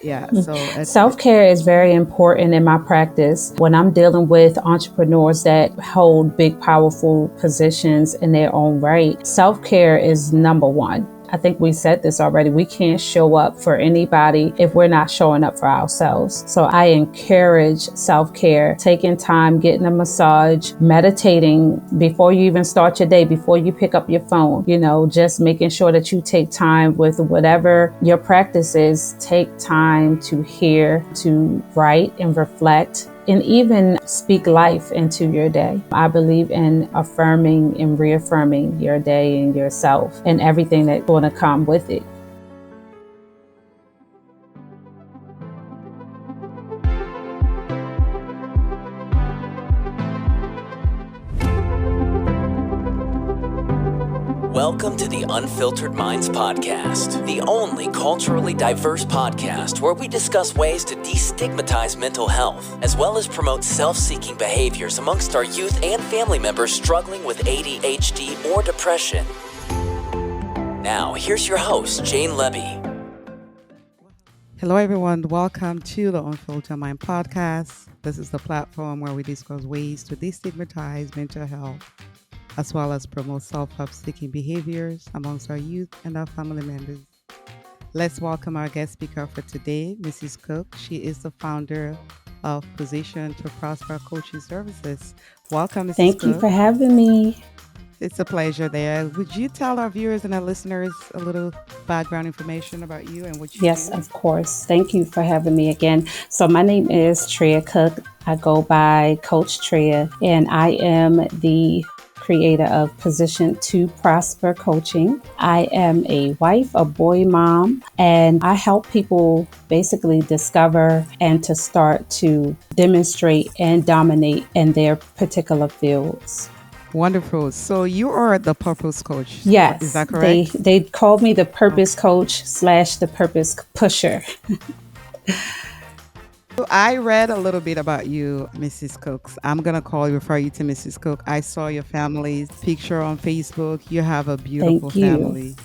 Yeah. So Self-care is very important in my practice. When I'm dealing with entrepreneurs that hold big, powerful positions in their own right, self-care is number one. I think we said this already. We can't show up for anybody if we're not showing up for ourselves. So I encourage self-care, taking time, getting a massage, meditating before you even start your day, before you pick up your phone, just making sure that you take time with whatever your practice is. Take time to hear, to write and reflect, and even speak life into your day. I believe in affirming and reaffirming your day and yourself and everything that's going to come with it. Welcome to the Unfiltered Minds Podcast, the only culturally diverse podcast where we discuss ways to destigmatize mental health, as well as promote self-seeking behaviors amongst our youth and family members struggling with ADHD or depression. Now, here's your host, Jane Levy. hello, everyone. Welcome to the Unfiltered Mind Podcast. This is the platform where we discuss ways to destigmatize mental health, as well as promote self-help-seeking behaviors amongst our youth and our family members. Let's welcome our guest speaker for today, Mrs. Cook. She is the founder of Position to Prosper Coaching Services. Welcome, Mrs. Thank Cook. you for having me. It's a pleasure there. Would you tell our viewers and our listeners a little background information about you and what you Yes, do? of course. Thank you for having me again. So my name is Tria Cook. I go by Coach Tria, and I am the creator of Position to Prosper Coaching. I am a wife, a boy mom, and I help people basically discover and to start to demonstrate and dominate in their particular fields. Wonderful. So you are the purpose coach. Yes, Is that correct? they called me the purpose coach / the purpose pusher. So I read a little bit about you, Mrs. Cook. I'm going to refer you to Mrs. Cook. I saw your family's picture on Facebook. You have a beautiful Thank you. family,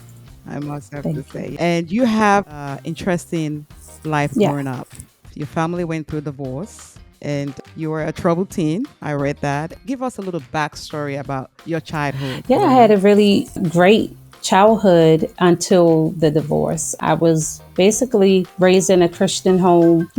I must have to Thank say. you. And you have interesting life Yeah. growing up. Your family went through divorce and you were a troubled teen. I read that. Give us a little backstory about your childhood. Yeah, I had a really great childhood until the divorce. I was basically raised in a Christian home,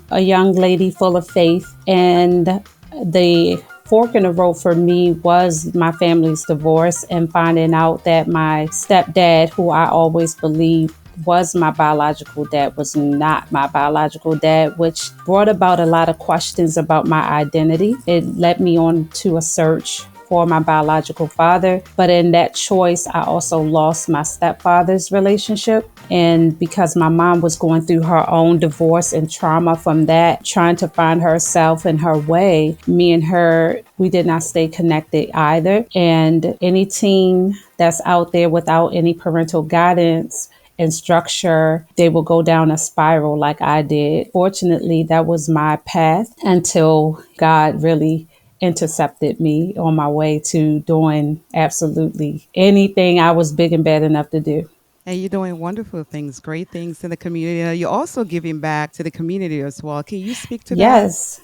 a young lady full of faith. And the fork in the road for me was my family's divorce and finding out that my stepdad, who I always believed was my biological dad, was not my biological dad, which brought about a lot of questions about my identity. It led me on to a search for my biological father. But in that choice, I also lost my stepfather's relationship. And because my mom was going through her own divorce and trauma from that, trying to find herself and her way, me and her, we did not stay connected either. And any teen that's out there without any parental guidance and structure, they will go down a spiral like I did. Fortunately, that was my path until God really intercepted me on my way to doing absolutely anything I was big and bad enough to do. And you're doing wonderful things, great things in the community. And you're also giving back to the community as well. Can you speak to that? Yes.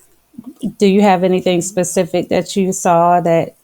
Do you have anything specific that you saw that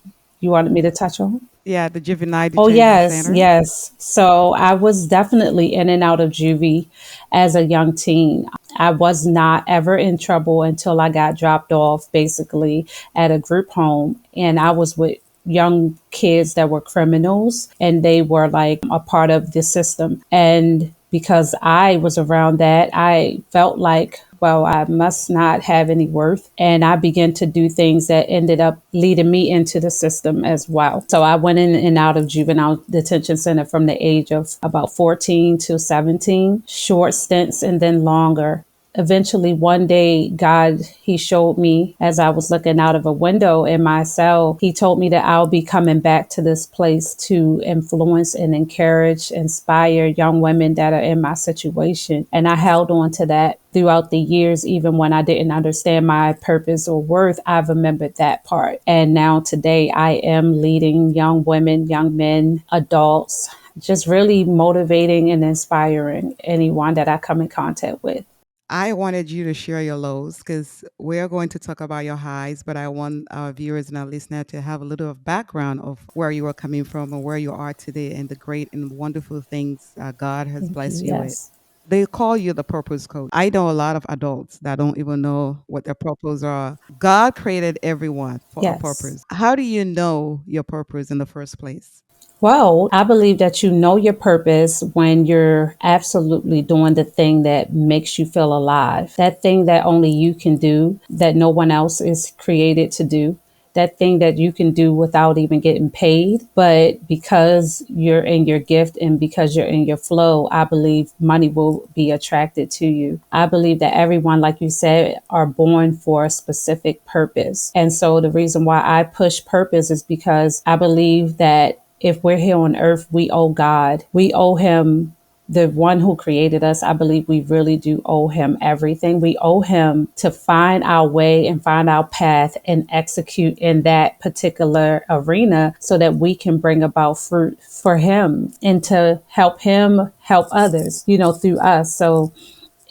you wanted me to touch on? Yeah, the Juvenile Oh, Detention yes, Center. yes. So I was definitely in and out of juvie as a young teen. I was not ever in trouble until I got dropped off basically at a group home. And I was with young kids that were criminals and they were like a part of the system. And because I was around that, I felt like, well, I must not have any worth. And I began to do things that ended up leading me into the system as well. So I went in and out of juvenile detention center from the age of about 14 to 17, short stints and then longer. Eventually, one day, God, he showed me as I was looking out of a window in my cell, he told me that I'll be coming back to this place to influence and encourage, inspire young women that are in my situation. And I held on to that throughout the years, even when I didn't understand my purpose or worth. I've remembered that part. And now today I am leading young women, young men, adults, just really motivating and inspiring anyone that I come in contact with. I wanted you to share your lows because we're going to talk about your highs, but I want our viewers and our listener to have a little of background of where you are coming from and where you are today and the great and wonderful things God has Thank you. blessed you with. Yes. They call you the purpose coach. I know a lot of adults that don't even know what their purpose are. God created everyone for a Yes. purpose. How do you know your purpose in the first place? Well, I believe that you know your purpose when you're absolutely doing the thing that makes you feel alive. That thing that only you can do, that no one else is created to do. That thing that you can do without even getting paid. But because you're in your gift and because you're in your flow, I believe money will be attracted to you. I believe that everyone, like you said, are born for a specific purpose. And so the reason why I push purpose is because I believe that if we're here on earth, we owe God. We owe Him, the one who created us. I believe we really do owe Him everything. We owe Him to find our way and find our path and execute in that particular arena so that we can bring about fruit for Him and to help Him help others, through us. So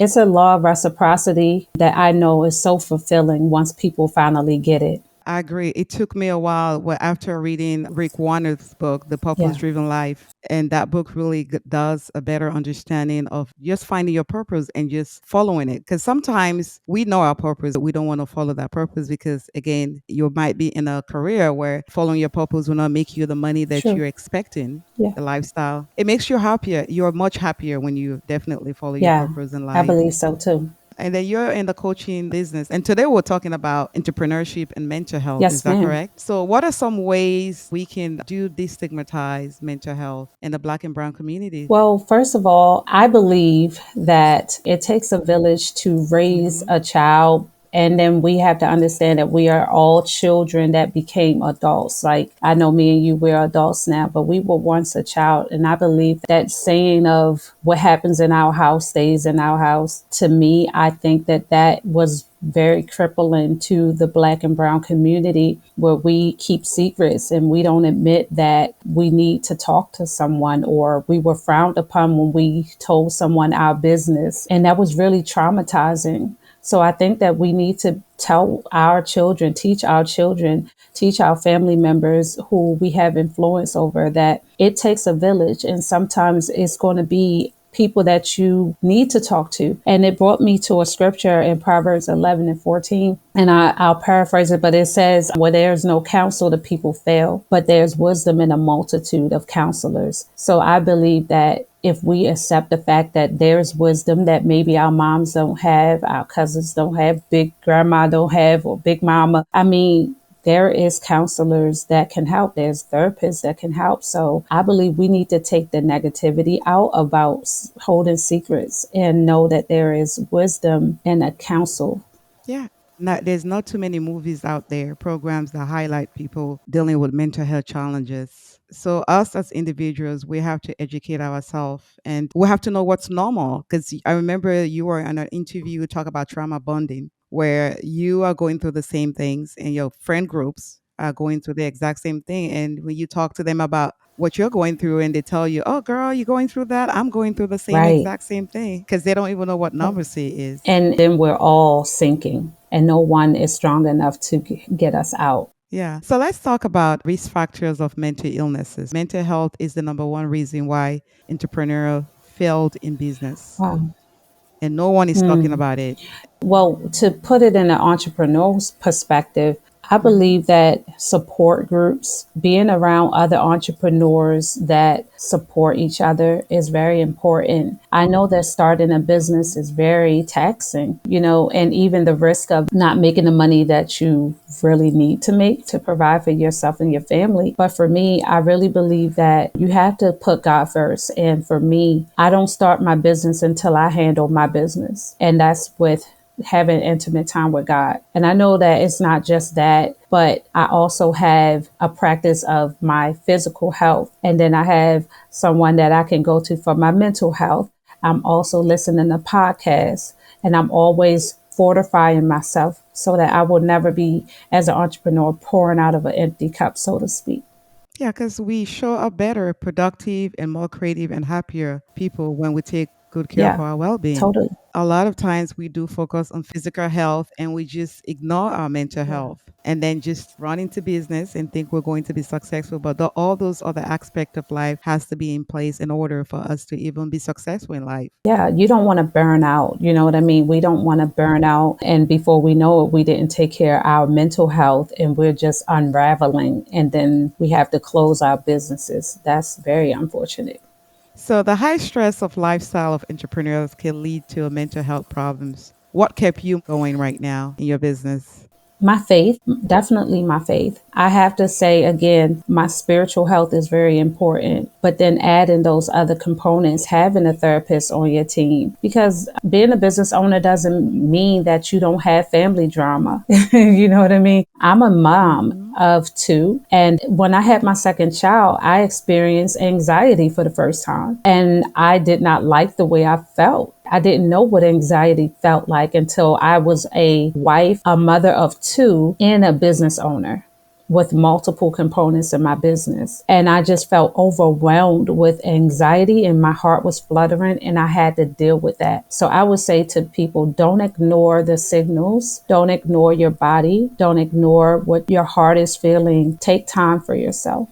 it's a law of reciprocity that I know is so fulfilling once people finally get it. I agree. It took me a while after reading Rick Warner's book, The Purpose Yeah, Driven Life. And that book really does a better understanding of just finding your purpose and just following it. Because sometimes we know our purpose, but we don't want to follow that purpose because, again, you might be in a career where following your purpose will not make you the money that true. you're expecting, Yeah. the lifestyle. It makes you happier. You're much happier when you definitely follow your Yeah, purpose in I life. believe so too. And then you're in the coaching business. And today we're talking about entrepreneurship and mental health. Is Yes, that ma'am. correct? So, what are some ways we can do destigmatize mental health in the Black and Brown communities? Well, first of all, I believe that it takes a village to raise Hmm. a child. And then we have to understand that we are all children that became adults. Like I know me and you, we're adults now, but we were once a child. And I believe that saying of what happens in our house stays in our house, to me, I think that that was very crippling to the Black and brown community, where we keep secrets and we don't admit that we need to talk to someone, or we were frowned upon when we told someone our business. And that was really traumatizing. So I think that we need to tell our children, teach our family members who we have influence over, that it takes a village. And sometimes it's going to be people that you need to talk to. And it brought me to a scripture in Proverbs 11 and 14. And I'll paraphrase it, but it says, where there's no counsel, the people fail, but there's wisdom in a multitude of counselors. So I believe that if we accept the fact that there's wisdom that maybe our moms don't have, our cousins don't have, big grandma don't have, or big mama, I mean, there is counselors that can help. There's therapists that can help. So I believe we need to take the negativity out about holding secrets and know that there is wisdom in a counsel. Yeah. There's not too many movies out there, programs that highlight people dealing with mental health challenges. So, us as individuals, we have to educate ourselves and we have to know what's normal. Because I remember you were in an interview, you talk about trauma bonding, where you are going through the same things and your friend groups are going through the exact same thing. And when you talk to them about what you're going through and they tell you, oh, girl, you're going through that. I'm going through the same Right. exact same thing because they don't even know what normalcy is. And then we're all sinking, and no one is strong enough to get us out. Yeah. So let's talk about risk factors of mental illnesses. Mental health is the number one reason why entrepreneurial failed in business, Wow. and no one is talking about it. Well, to put it in an entrepreneur's perspective, I Hmm. believe that support groups, being around other entrepreneurs that support each other, is very important. I know that starting a business is very taxing, and even the risk of not making the money that you really need to make to provide for yourself and your family. But for me, I really believe that you have to put God first. And for me, I don't start my business until I handle my business. And that's with having intimate time with God. And I know that it's not just that, but I also have a practice of my physical health. And then I have someone that I can go to for my mental health. I'm also listening to podcasts, and I'm always fortifying myself so that I will never be, as an entrepreneur, pouring out of an empty cup, so to speak. Yeah, because we show up better, productive, and more creative and happier people when we take good care Yeah, for our well-being. totally. A lot of times we do focus on physical health and we just ignore our mental health and then just run into business and think we're going to be successful. But all those other aspects of life has to be in place in order for us to even be successful in life. Yeah, you don't want to burn out. You know what I mean? We don't want to burn out. And before we know it, we didn't take care of our mental health and we're just unraveling. And then we have to close our businesses. That's very unfortunate. So the high stress of lifestyle of entrepreneurs can lead to mental health problems. What kept you going right now in your business? My faith, definitely my faith. I have to say again, my spiritual health is very important, but then adding those other components, having a therapist on your team, because being a business owner doesn't mean that you don't have family drama. You know what I mean? I'm a mom Hmm. of two. And when I had my second child, I experienced anxiety for the first time. And I did not like the way I felt. I didn't know what anxiety felt like until I was a wife, a mother of two, and a business owner with multiple components in my business. And I just felt overwhelmed with anxiety and my heart was fluttering and I had to deal with that. So I would say to people, don't ignore the signals. Don't ignore your body. Don't ignore what your heart is feeling. Take time for yourself.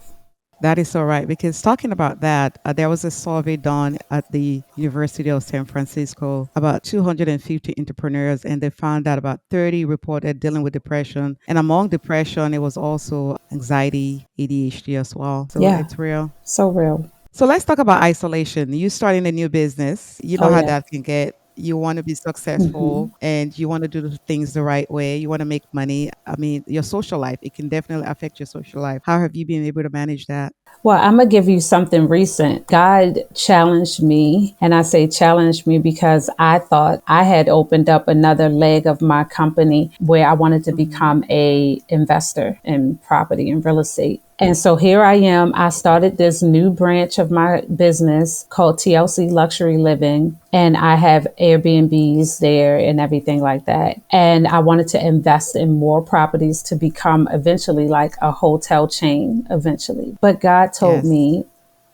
That is so right. Because talking about that, there was a survey done at the University of San Francisco about 250 entrepreneurs, and they found that about 30 reported dealing with depression. And among depression, it was also anxiety, ADHD as well. So Yeah, it's real. so real. So let's talk about isolation. You starting a new business, you know Oh, how yeah. that can get. You want to be Hmm. successful and you want to do the things the right way. You want to make money. I mean, your social life, it can definitely affect your social life. How have you been able to manage that? Well, I'm going to give you something recent. God challenged me, and I say challenged me because I thought I had opened up another leg of my company where I wanted to Hmm. become a investor in property and real estate. And so here I am. I started this new branch of my business called TLC Luxury Living. And I have Airbnbs there and everything like that. And I wanted to invest in more properties to become eventually like a hotel chain eventually. But God told Yes. me,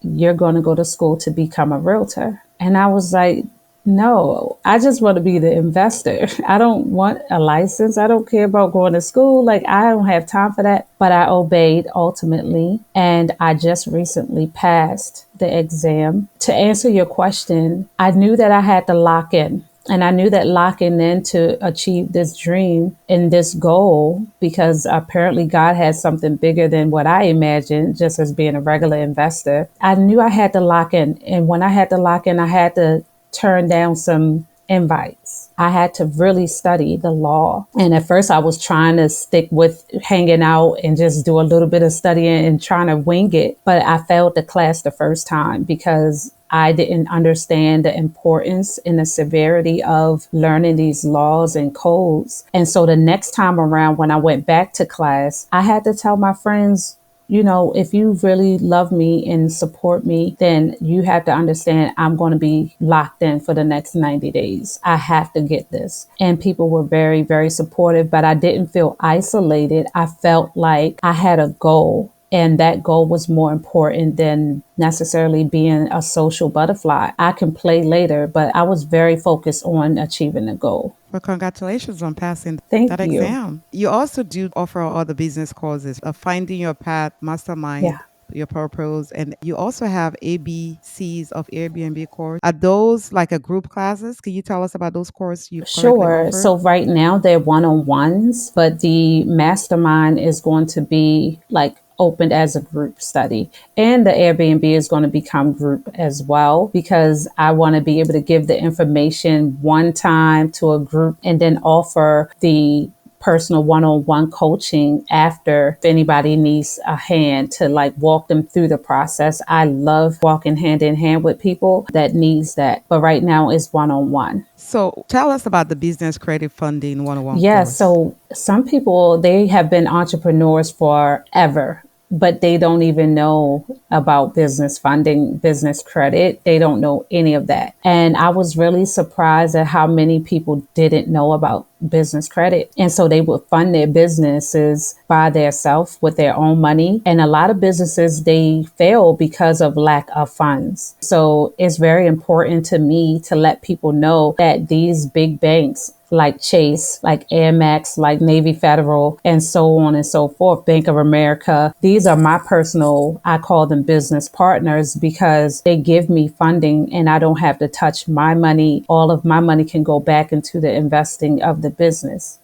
you're going to go to school to become a realtor. And I was like, no, I just want to be the investor. I don't want a license. I don't care about going to school. Like, I don't have time for that. But I obeyed ultimately. And I just recently passed the exam. To answer your question, I knew that I had to lock in. And I knew that locking in to achieve this dream and this goal, because apparently God has something bigger than what I imagined just as being a regular investor. I knew I had to lock in. And when I had to lock in, I had to turn down some invites. I had to really study the law. And at first, I was trying to stick with hanging out and just do a little bit of studying and trying to wing it. But I failed the class the first time because I didn't understand the importance and the severity of learning these laws and codes. And so the next time around, when I went back to class, I had to tell my friends, you know, if you really love me and support me, then you have to understand I'm going to be locked in for the next 90 days. I have to get this. And people were very, very supportive, but I didn't feel isolated. I felt like I had a goal. And that goal was more important than necessarily being a social butterfly. I can play later, but I was very focused on achieving the goal. Well, congratulations on passing Thank that you. exam. You also do offer other business courses, Finding Your Path, Yeah. Mastermind, Your Purpose, and you also have ABCs of Airbnb course. Are those like a group classes? Can you tell us about those courses you currently Sure. offer? So right now they're one on ones, but the mastermind is going to be like opened as a group study. And the Airbnb is going to become group as well because I want to be able to give the information one time to a group and then offer the personal one-on-one coaching after if anybody needs a hand to like walk them through the process. I love walking hand in hand with people that needs that. But right now it's one-on-one. So tell us about the Business Credit Funding 101 Yeah, course. so some people they have been entrepreneurs forever. but they don't even know about business funding, business credit. They don't know any of that. And I was really surprised at how many people didn't know about business credit. And so they would fund their businesses by themselves with their own money. And a lot of businesses, they fail because of lack of funds. So it's very important to me to let people know that these big banks like Chase, like Amex, like Navy Federal, and so on and so forth, Bank of America. These are my personal, I call them business partners because they give me funding and I don't have to touch my money. All of my money can go back into the investing of the business.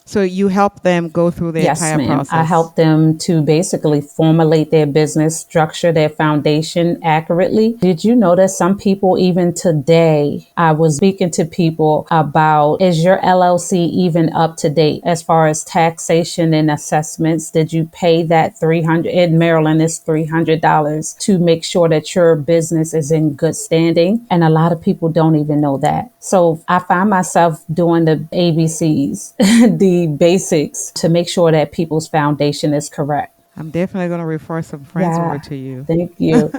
So you help them go through the Yes, entire ma'am. I process. help them to basically formulate their business, structure their foundation accurately. Did you know that some people, even today, I was speaking to people about, is your LLC even up to date as far as taxation and assessments? Did you pay that 300 in Maryland is $300 to make sure that your business is in good standing? And a lot of people don't even know that. So I find myself doing the ABCs, the basics to make sure that people's foundation is correct. I'm definitely going to refer some friends over Yeah, to you. thank you.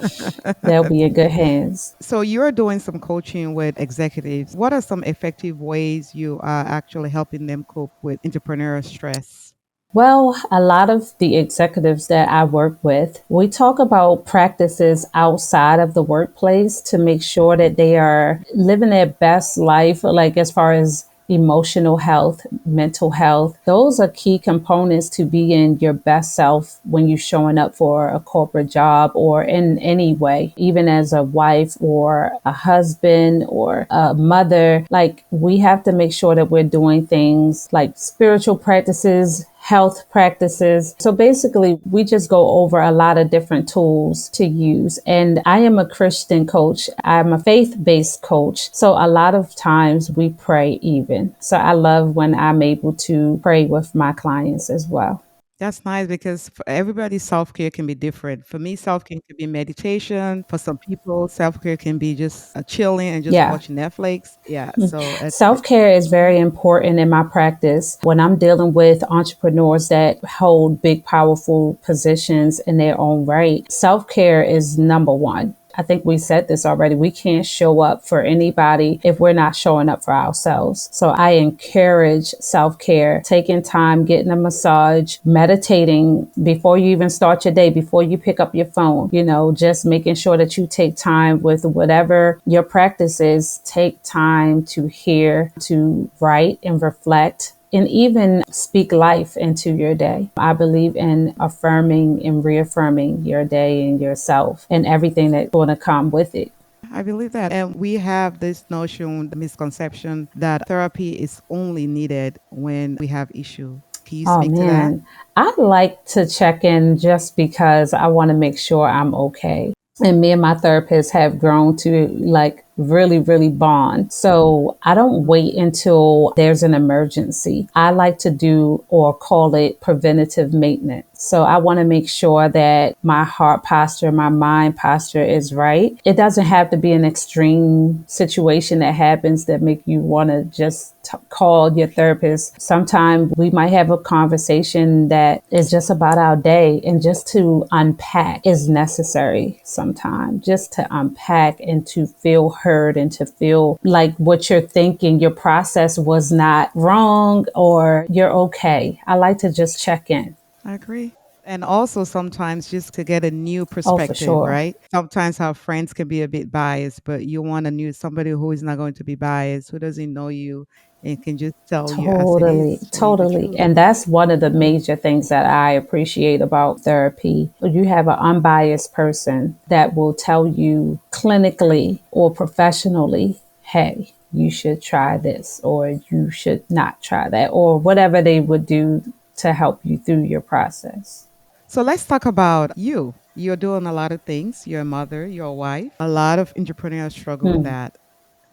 They'll be in good hands. So you're doing some coaching with executives. What are some effective ways you are actually helping them cope with entrepreneurial stress? Well, a lot of the executives that I work with, we talk about practices outside of the workplace to make sure that they are living their best life, like as far as emotional health, mental health. Those are key components to be in your best self when you're showing up for a corporate job or in any way, even as a wife or a husband or a mother. Like we have to make sure that we're doing things like spiritual practices, health practices. So basically, we just go over a lot of different tools to use. And I am a Christian coach. I'm a faith-based coach. So a lot of times we pray even. So I love when I'm able to pray with my clients as well. That's nice because for everybody, self care can be different. For me, self care can be meditation. For some people, self care can be just chilling and just Yeah. watching Netflix. Yeah. So Self care is very important in my practice when I'm dealing with entrepreneurs that hold big, powerful positions in their own right. Self care is number one. I think we said this already. We can't show up for anybody if we're not showing up for ourselves. So I encourage self-care, taking time, getting a massage, meditating before you even start your day, before you pick up your phone, just making sure that you take time with whatever your practice is. Take time to hear, to write and reflect, and even speak life into your day. I believe in affirming and reaffirming your day and yourself and everything that's going to come with it. I believe that. And we have this notion, the misconception that therapy is only needed when we have issue. Can you Oh speak to that? man, I like to check in just because I want to make sure I'm okay. And me and my therapist have grown to like really, really bond. So I don't wait until there's an emergency. I like to do or call it preventative maintenance. So I want to make sure that my heart posture, my mind posture is right. It doesn't have to be an extreme situation that happens that make you want to just call your therapist. Sometimes we might have a conversation that is just about our day, and just to unpack is necessary sometimes, just to unpack and to feel heard and to feel like what you're thinking, your process was not wrong or you're okay. I like to just check in. I agree. And also sometimes just to get a new Oh, for perspective, sure. right? Sometimes our friends can be a bit biased, but you want a new somebody who is not going to be biased, who doesn't know you and can just tell you as it Totally, is, tell you the totally. truth. And that's one of the major things that I appreciate about therapy. You have an unbiased person that will tell you clinically or professionally, hey, you should try this, or you should not try that, or whatever they would do to help you through your process. So let's talk about you. You're doing a lot of things. You're a mother, you're a wife. A lot of entrepreneurs struggle with Hmm. that.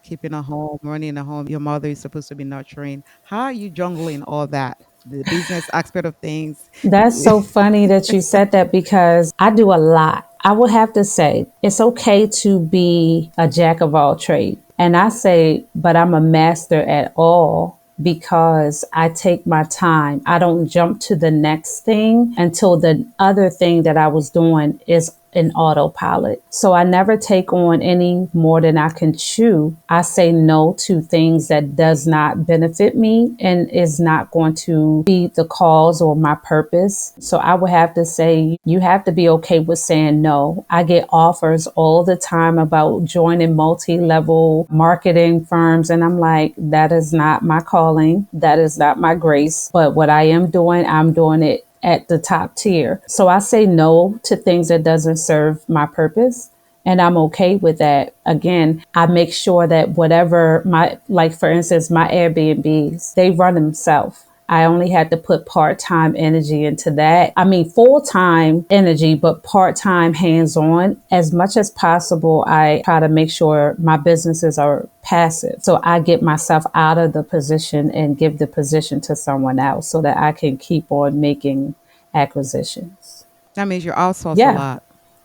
Keeping a home, running a home. Your mother is supposed to be nurturing. How are you jungling all that? The business aspect of things. That's so funny that you said that because I do a lot. I would have to say it's okay to be a jack of all trades. And I say, but I'm a master at all. because I take my time. I don't jump to the next thing until the other thing that I was doing is an autopilot. So I never take on any more than I can chew. I say no to things that does not benefit me and is not going to be the cause or my purpose. So I would have to say you have to be okay with saying no. I get offers all the time about joining multi-level marketing firms, and I'm like, that is not my calling. That is not my grace. But what I am doing, I'm doing it at the top tier. So I say no to things that doesn't serve my purpose. And I'm okay with that. Again, I make sure that whatever like for instance, my Airbnbs, they run themselves. I only had to put part-time energy into that. I mean, full-time energy, but part-time hands-on. As much as possible, I try to make sure my businesses are passive. So I get myself out of the position and give the position to someone else so that I can keep on making acquisitions. That means you outsource a Yeah. lot.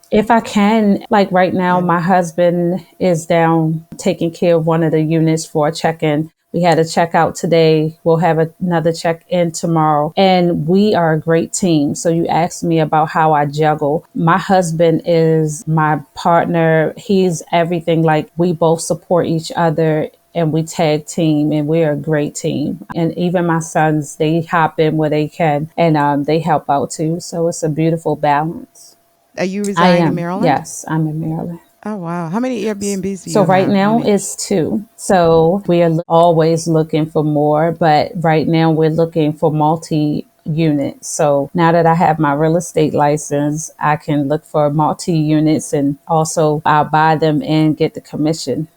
If I can, like right now, Yeah. my husband is down taking care of one of the units for a check-in. We had a checkout today. We'll have another check-in tomorrow. And we are a great team. So you asked me about how I juggle. My husband is my partner. He's everything. Like we both support each other and we tag team and we're a great team. And even my sons, they hop in where they can and they help out too. So it's a beautiful balance. Are you I reside in am. Maryland? Yes, I'm in Maryland. Oh, wow. How many Airbnbs do So you right have? now Units? it's two. So we are always looking for more, but right now we're looking for multi units. So now that I have my real estate license, I can look for multi units and also I'll buy them and get the commission.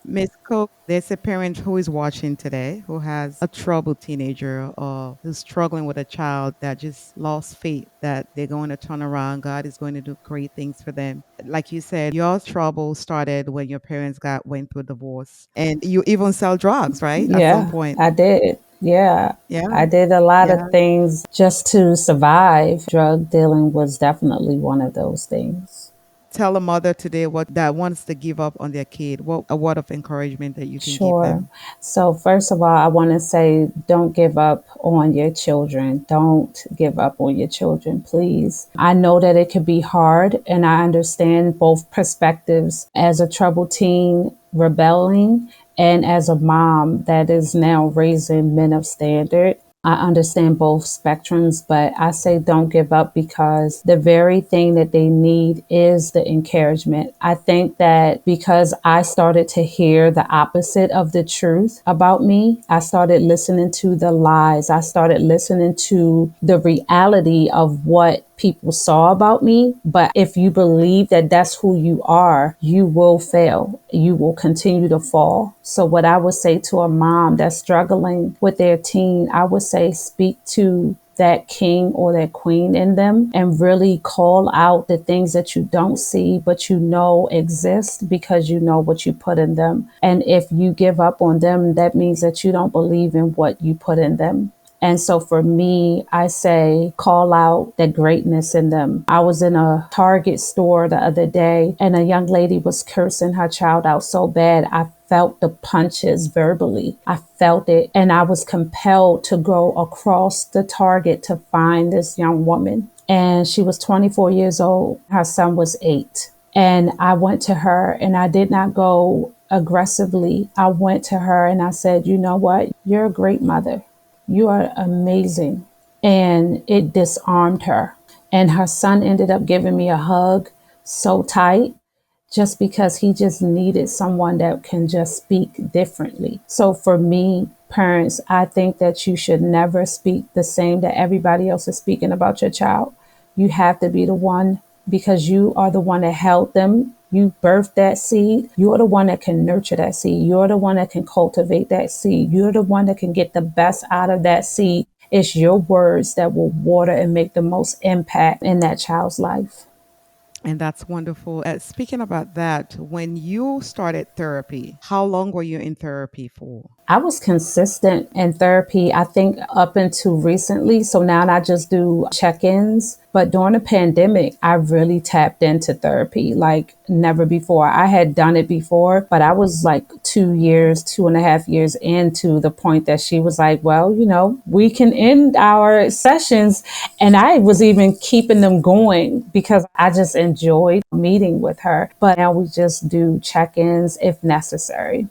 Miss Cook, there's a parent who is watching today who has a troubled teenager or who's struggling with a child that just lost faith that they're going to turn around. God is going to do great things for them. Like you said, your trouble started when your parents went through divorce, and you even sell drugs, right? At some Yeah, point. I did. Yeah. Yeah. I did a lot of Yeah. things just to survive. Drug dealing was definitely one of those things. Tell a mother today what that wants to give up on their kid. What a word of encouragement that you can give Sure. them. So, first of all, I want to say don't give up on your children. Don't give up on your children, please. I know that it could be hard, and I understand both perspectives as a troubled teen rebelling and as a mom that is now raising men of standard. I understand both spectrums, but I say don't give up because the very thing that they need is the encouragement. I think that because I started to hear the opposite of the truth about me, I started listening to the lies. I started listening to the reality of what people saw about me. But if you believe that that's who you are, you will fail. You will continue to fall. So, what I would say to a mom that's struggling with their teen, I would say speak to that king or that queen in them and really call out the things that you don't see, but you know exist because you know what you put in them. And if you give up on them, that means that you don't believe in what you put in them. And so for me, I say call out the greatness in them. I was in a Target store the other day and a young lady was cursing her child out so bad. I felt the punches verbally. I felt it. And I was compelled to go across the Target to find this young woman. And she was 24 years old. Her son was 8. And I went to her and I did not go aggressively. I went to her and I said, you know what? You're a great mother. You are amazing. And it disarmed her. And her son ended up giving me a hug so tight just because he just needed someone that can just speak differently. So for me, parents, I think that you should never speak the same that everybody else is speaking about your child. You have to be the one because you are the one that held them. You birthed that seed. You're the one that can nurture that seed. You're the one that can cultivate that seed. You're the one that can get the best out of that seed. It's your words that will water and make the most impact in that child's life. And that's wonderful. Speaking about that, when you started therapy, how long were you in therapy for? I was consistent in therapy, I think, up until recently. So now I just do check ins. But during the pandemic, I really tapped into therapy like never before. I had done it before, but I was like 2 years, 2.5 years into the point that she was like, well, we can end our sessions. And I was even keeping them going because I just enjoyed meeting with her. But now we just do check ins if necessary.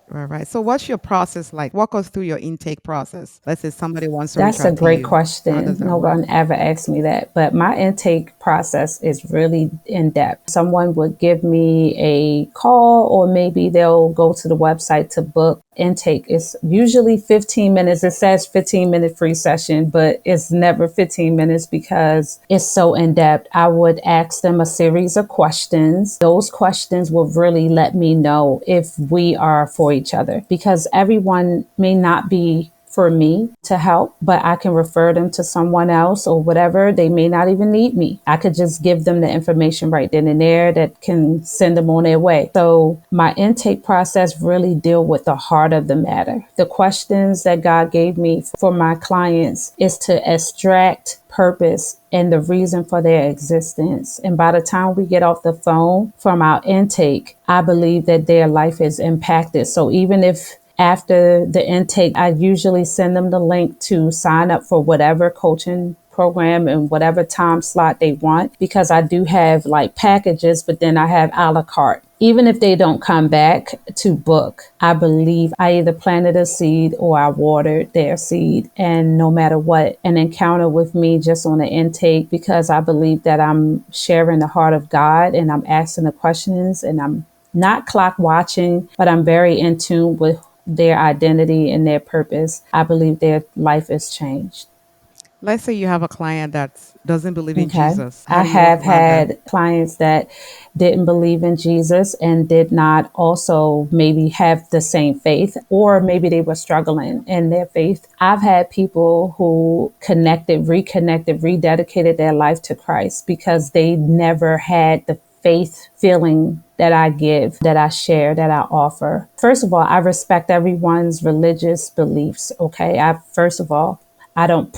Right, right. So what's your process like? Walk us through your intake process. Let's say somebody wants to reach That's a out to great you. How question. does that No work? one ever asked me that, but my intake process is really in depth. Someone would give me a call, or maybe they'll go to the website to book intake. It's usually 15 minutes. It says 15-minute free session, but it's never 15 minutes because it's so in depth. I would ask them a series of questions. Those questions will really let me know if we are for each other, because everyone may not be for me to help, but I can refer them to someone else or whatever. They may not even need me. I could just give them the information right then and there that can send them on their way. So my intake process really deal with the heart of the matter. The questions that God gave me for my clients is to extract purpose and the reason for their existence. And by the time we get off the phone from our intake, I believe that their life is impacted. So even if after the intake, I usually send them the link to sign up for whatever coaching program and whatever time slot they want, because I do have like packages, but then I have a la carte. Even if they don't come back to book, I believe I either planted a seed or I watered their seed. And no matter what, an encounter with me just on the intake, because I believe that I'm sharing the heart of God and I'm asking the questions and I'm not clock watching, but I'm very in tune with their identity and their purpose. I believe their life is changed. Let's say you have a client that doesn't believe in Okay. Jesus. How I do you work have around that? had clients that didn't believe in Jesus and did not also maybe have the same faith, or maybe they were struggling in their faith. I've had people who connected, reconnected, rededicated their life to Christ because they never had the faith feeling that I give, that I share, that I offer. First of all, I respect everyone's religious beliefs. Okay. First of all, I don't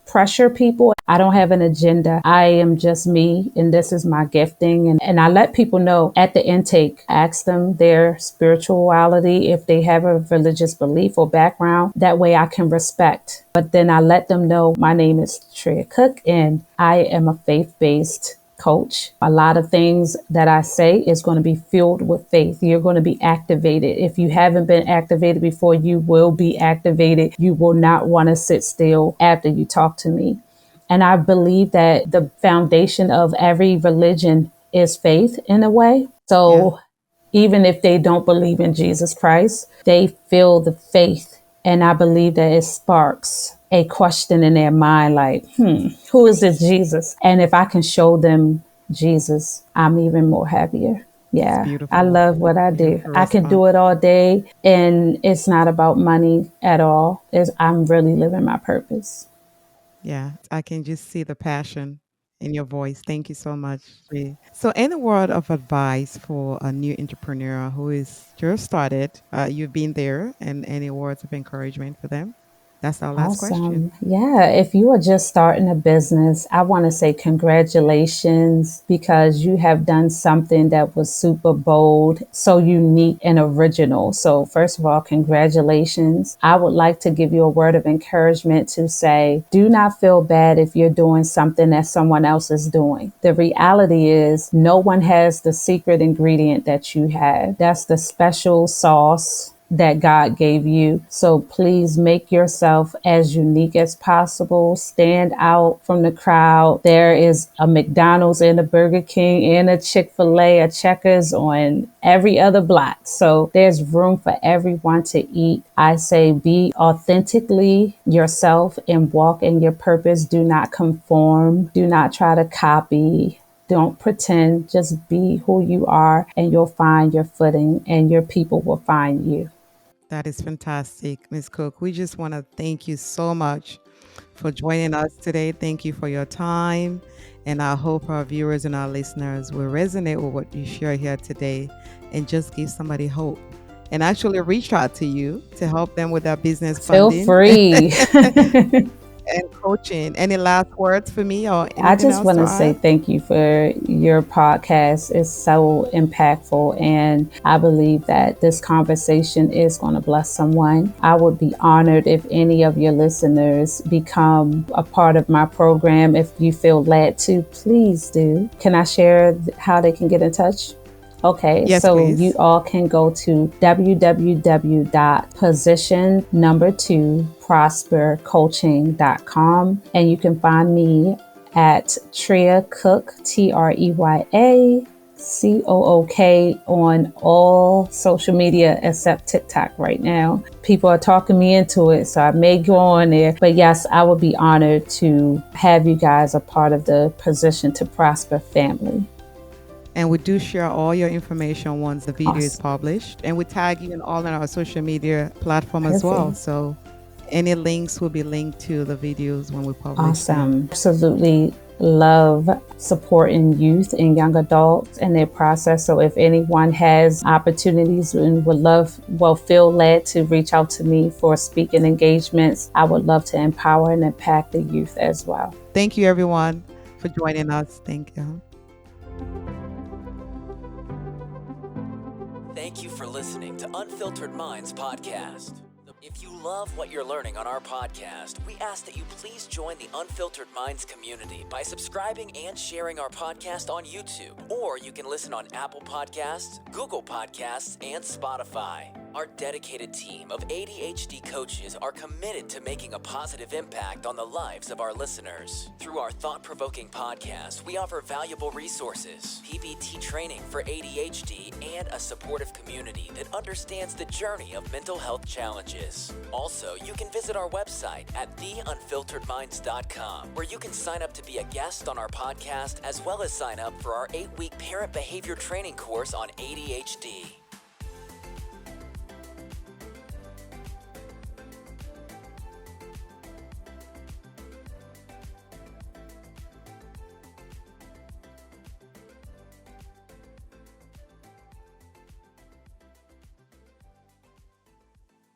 pressure people. I don't have an agenda. I am just me, and this is my gifting. And I let people know at the intake, ask them their spirituality, if they have a religious belief or background. That way I can respect. But then I let them know my name is Tria Cook and I am a faith-based coach. A lot of things that I say is going to be filled with faith. You're going to be activated. If you haven't been activated before, you will be activated. You will not want to sit still after you talk to me. And I believe that the foundation of every religion is faith in a way. Yeah. So even if they don't believe in Jesus Christ, they feel the faith. And I believe that it sparks a question in their mind like, who is this Jesus? And if I can show them Jesus, I'm even more happier. It's Yeah, I beautiful. love what I do. Beautiful I can response. do it all day, and it's not about money at all. I'm really living my purpose. Yeah, I can just see the passion in your voice. Thank you so much. Jay. So, any word of advice for a new entrepreneur who is just started? You've been there, and any words of encouragement for them? That's our last question. Awesome. Yeah. If you are just starting a business, I want to say congratulations, because you have done something that was super bold, so unique and original. So, first of all, congratulations. I would like to give you a word of encouragement to say, do not feel bad if you're doing something that someone else is doing. The reality is, no one has the secret ingredient that you have. That's the special sauce that God gave you. So please make yourself as unique as possible. Stand out from the crowd. There is a McDonald's and a Burger King and a Chick-fil-A, a Checkers on every other block. So there's room for everyone to eat. I say be authentically yourself and walk in your purpose. Do not conform. Do not try to copy. Don't pretend, just be who you are, and you'll find your footing and your people will find you. That is fantastic, Ms. Cook. We just want to thank you so much for joining us today. Thank you for your time. And I hope our viewers and our listeners will resonate with what you share here today and just give somebody hope. and actually reach out to you to help them with their business Feel funding free. and coaching. Any last words for me or I anything just else want to to say add? thank you for your podcast. It's so impactful, and I believe that this conversation is going to bless someone. I would be honored if any of your listeners become a part of my program. If you feel led to, please do. Can I share how they can get in touch? Okay, Yes, so you please. all can go to www.position2prospercoaching.com, and you can find me at Trea Cook, TREYACOOK, on all social media except TikTok right now. People are talking me into it, so I may go on there. But yes, I would be honored to have you guys a part of the Position to Prosper family. And we do share all your information once the video is Awesome. published. And we tag you in all of our social media platform as well. Perfect. So any links will be linked to the videos when we publish them. Awesome. Absolutely love supporting youth and young adults in their process. So if anyone has opportunities and feel led to reach out to me for speaking engagements, I would love to empower and impact the youth as well. Thank you, everyone, for joining us. Thank you. Thank you for listening to Unfiltered Minds Podcast. If you love what you're learning on our podcast, we ask that you please join the Unfiltered Minds community by subscribing and sharing our podcast on YouTube. Or you can listen on Apple Podcasts, Google Podcasts, and Spotify. Our dedicated team of ADHD coaches are committed to making a positive impact on the lives of our listeners. Through our thought-provoking podcast, we offer valuable resources, PBT training for ADHD, and a supportive community that understands the journey of mental health challenges. Also, you can visit our website at theunfilteredminds.com, where you can sign up to be a guest on our podcast, as well as sign up for our 8-week parent behavior training course on ADHD.